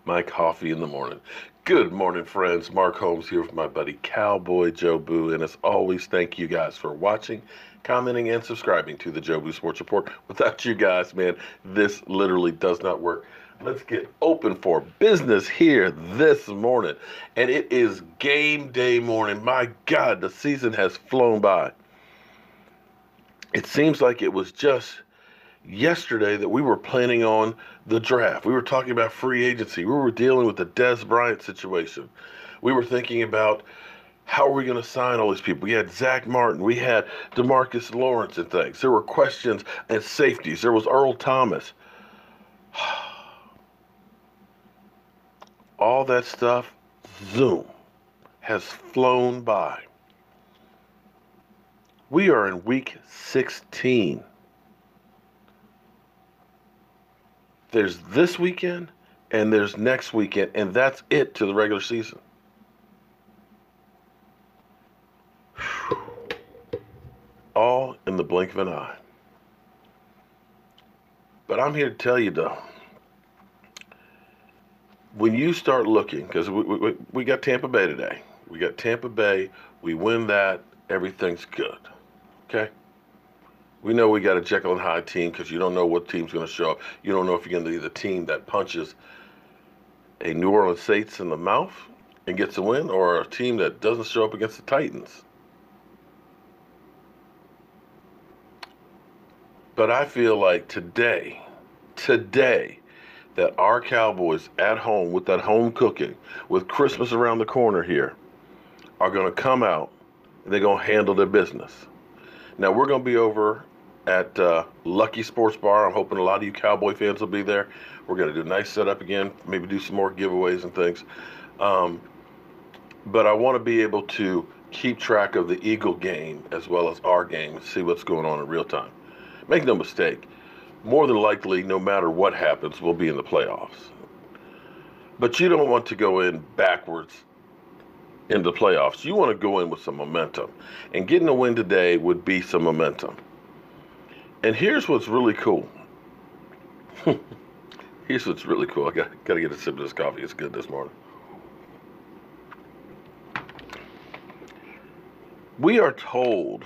my coffee in the morning. Good morning, friends. Mark Holmes here with my buddy Cowboy Joe Boo. And as always, thank you guys for watching, commenting, and subscribing to the Joe Boo Sports Report. Without you guys, man, this literally does not work. Let's get open for business here this morning. And it is game day morning. My God, the season has flown by. It seems like it was just yesterday that we were planning on the draft. We were talking about free agency. We were dealing with the Dez Bryant situation. We were thinking about how are we going to sign all these people. We had Zach Martin. We had DeMarcus Lawrence and things. There were questions and safeties. There was Earl Thomas. All that stuff, zoom, has flown by. We are in week 16. There's this weekend and there's next weekend, and that's it to the regular season. All in the blink of an eye. But I'm here to tell you, though, when you start looking, because we got Tampa Bay today. We got Tampa Bay. We win that. Everything's good. Okay? We know we got a Jekyll and Hyde team because you don't know what team's going to show up. You don't know if you're going to be the team that punches a New Orleans Saints in the mouth and gets a win, or a team that doesn't show up against the Titans. But I feel like today, that our Cowboys at home with that home cooking, with Christmas around the corner here, are going to come out and they're going to handle their business. Now, we're going to be over at Lucky Sports Bar. I'm hoping a lot of you Cowboy fans will be there. We're going to do a nice setup again, maybe do some more giveaways and things. But I want to be able to keep track of the Eagle game as well as our game and see what's going on in real time. Make no mistake, more than likely, no matter what happens, we'll be in the playoffs. But you don't want to go in backwards in the playoffs. You want to go in with some momentum. And getting a win today would be some momentum. And here's what's really cool. Here's what's really cool. I got to get a sip of this coffee. It's good this morning. We are told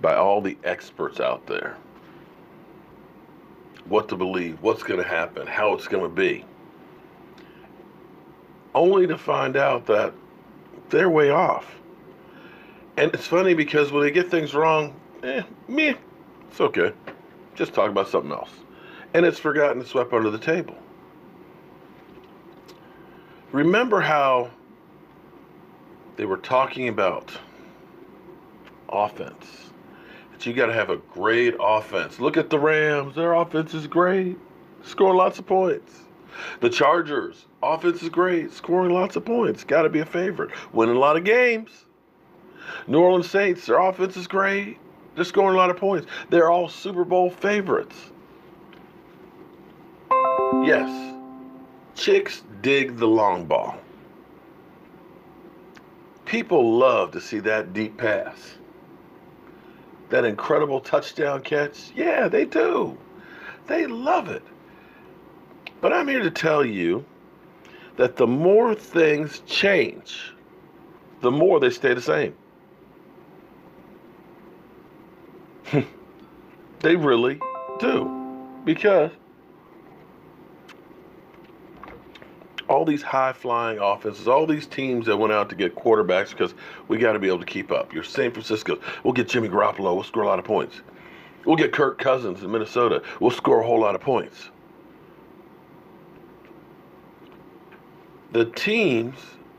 by all the experts out there what to believe, what's going to happen, how it's going to be. Only to find out that they're way off. And it's funny because when they get things wrong, it's okay. Just talk about something else. And it's forgotten and swept under the table. Remember how they were talking about offense? That you got to have a great offense. Look at the Rams. Their offense is great. Scoring lots of points. The Chargers, offense is great. Scoring lots of points. Got to be a favorite. Winning a lot of games. New Orleans Saints, their offense is great. They're scoring a lot of points. They're all Super Bowl favorites. Yes, chicks dig the long ball. People love to see that deep pass. That incredible touchdown catch. Yeah, they do. They love it. But I'm here to tell you that the more things change, the more they stay the same. They really do. Because all these high-flying offenses, all these teams that went out to get quarterbacks because we got to be able to keep up. Your San Francisco, we'll get Jimmy Garoppolo, we'll score a lot of points. We'll get Kirk Cousins in Minnesota, we'll score a whole lot of points. The teams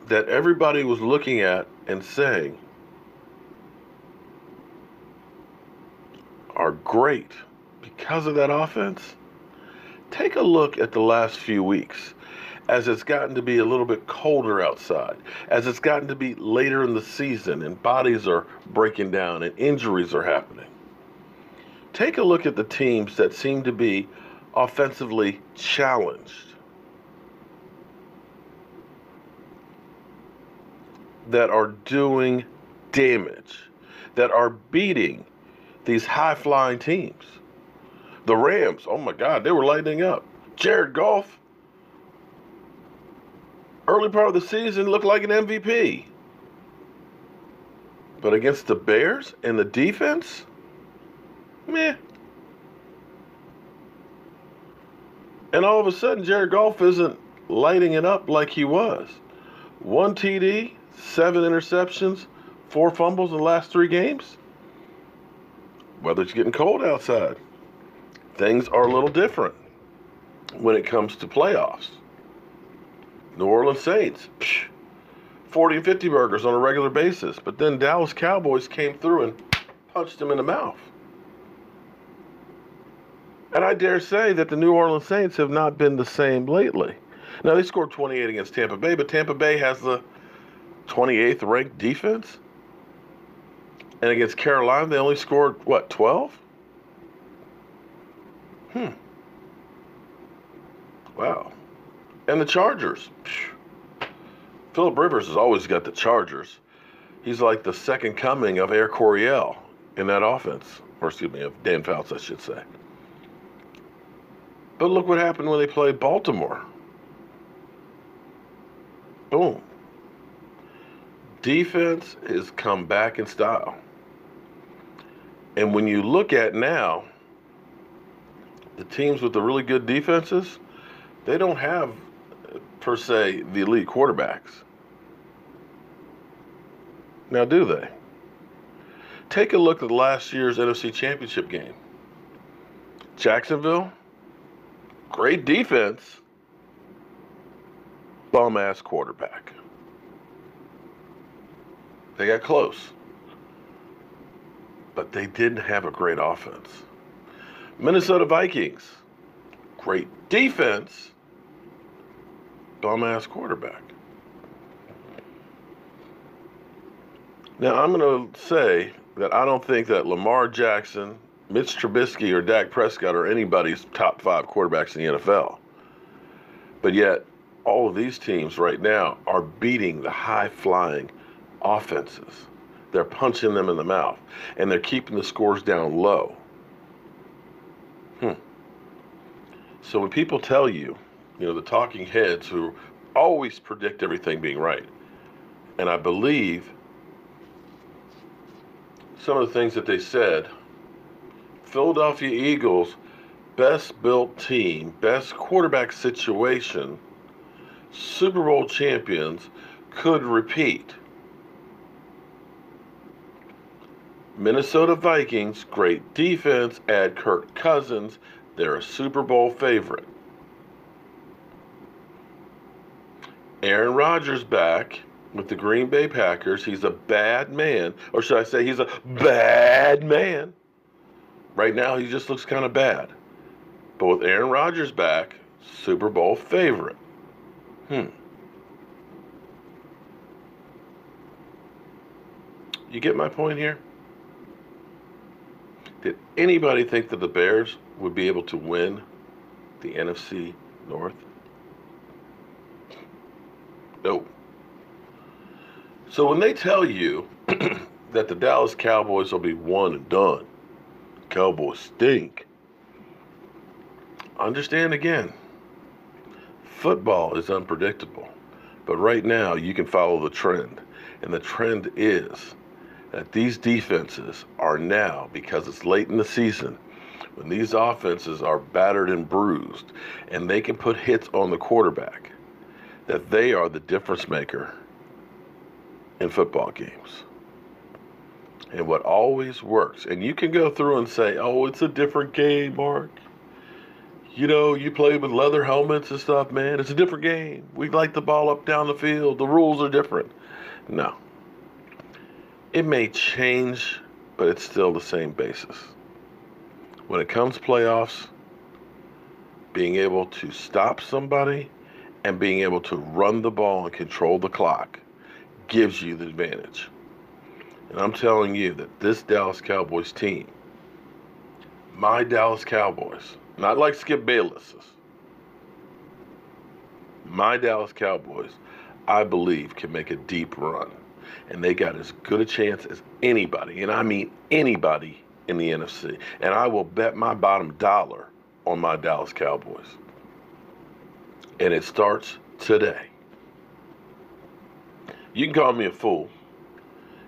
that everybody was looking at and saying are great because of that offense, take a look at the last few weeks. As it's gotten to be a little bit colder outside, as it's gotten to be later in the season and bodies are breaking down and injuries are happening. Take a look at the teams that seem to be offensively challenged, that are doing damage, that are beating these high-flying teams. The Rams, oh my God, they were lighting up. Jared Goff, Early part of the season looked like an MVP. But against the Bears and the defense, meh. And all of a sudden, Jared Goff isn't lighting it up like he was. 1 TD, 7 interceptions, 4 fumbles in the last 3 games. Whether it's getting cold outside, things are a little different when it comes to playoffs. New Orleans Saints, 40 and 50 burgers on a regular basis. But then Dallas Cowboys came through and punched them in the mouth. And I dare say that the New Orleans Saints have not been the same lately. Now, they scored 28 against Tampa Bay, but Tampa Bay has the 28th ranked defense. And against Carolina, they only scored, 12? Wow. And the Chargers. Phillip Rivers has always got the Chargers. He's like the second coming of Air Coryell in that offense. Or excuse me, of Dan Fouts, I should say. But look what happened when they played Baltimore. Boom. Defense has come back in style. And when you look at now, the teams with the really good defenses, they don't have, per se, the elite quarterbacks. Now, do they? Take a look at last year's NFC Championship game. Jacksonville, great defense, bum-ass quarterback. They got close, but they didn't have a great offense. Minnesota Vikings, great defense, bum-ass quarterback. Now, I'm going to say that I don't think that Lamar Jackson, Mitch Trubisky, or Dak Prescott are anybody's top 5 quarterbacks in the NFL. But yet, all of these teams right now are beating the high-flying offenses. They're punching them in the mouth, and they're keeping the scores down low. So when people tell you, the talking heads who always predict everything being right, and I believe some of the things that they said, Philadelphia Eagles, best built team, best quarterback situation, Super Bowl champions, could repeat. Minnesota Vikings, great defense, add Kirk Cousins, they're a Super Bowl favorite. Aaron Rodgers back with the Green Bay Packers. He's a bad man, or should I say he's a bad man. Right now, he just looks kind of bad. But with Aaron Rodgers back, Super Bowl favorite. You get my point here? Did anybody think that the Bears would be able to win the NFC North? No. So when they tell you that the Dallas Cowboys will be one and done, Cowboys stink, understand again, football is unpredictable. But right now you can follow the trend. And the trend is that these defenses are now, because it's late in the season, when these offenses are battered and bruised and they can put hits on the quarterback, that they are the difference maker in football games. And what always works, and you can go through and say, oh, it's a different game, Mark. You play with leather helmets and stuff, man. It's a different game. We light the ball up down the field. The rules are different. No. It may change, but it's still the same basis. When it comes to playoffs, being able to stop somebody and being able to run the ball and control the clock gives you the advantage. And I'm telling you that this Dallas Cowboys team, my Dallas Cowboys, not like Skip Bayless's, my Dallas Cowboys, I believe, can make a deep run. And they got as good a chance as anybody, and I mean anybody, in the NFC. And I will bet my bottom dollar on my Dallas Cowboys. And it starts today. You can call me a fool.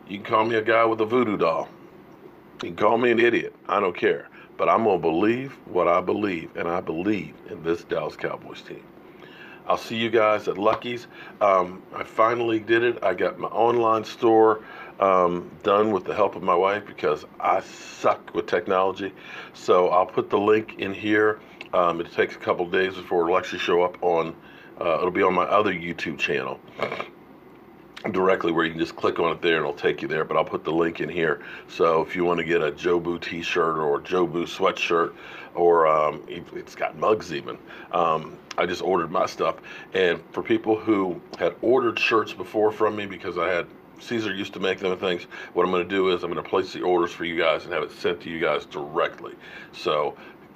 You can call me a guy with a voodoo doll. You can call me an idiot. I don't care. But I'm going to believe what I believe, and I believe in this Dallas Cowboys team. I'll see you guys at Lucky's. I finally did it. I got my online store done with the help of my wife because I suck with technology. So I'll put the link in here. It takes a couple days before it'll actually show up on, it'll be on my other YouTube channel directly, where you can just click on it there and it'll take you there. But I'll put the link in here. So if you want to get a Jobu t-shirt or a Jobu sweatshirt, or it's got mugs even, I just ordered my stuff. And for people who had ordered shirts before from me, because Caesar used to make them and things, what I'm going to do is I'm going to place the orders for you guys and have it sent to you guys directly. So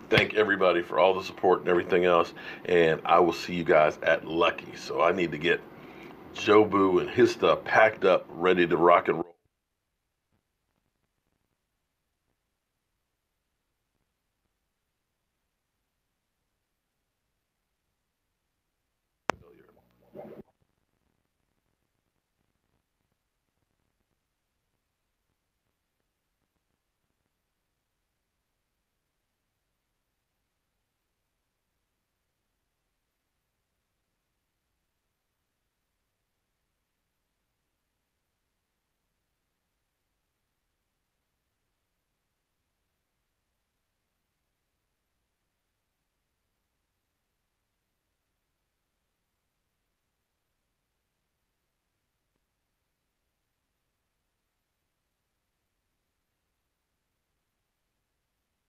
thank everybody for all the support and everything else, and I will see you guys at Lucky. So I need to get Jobu and his stuff packed up, ready to rock and roll.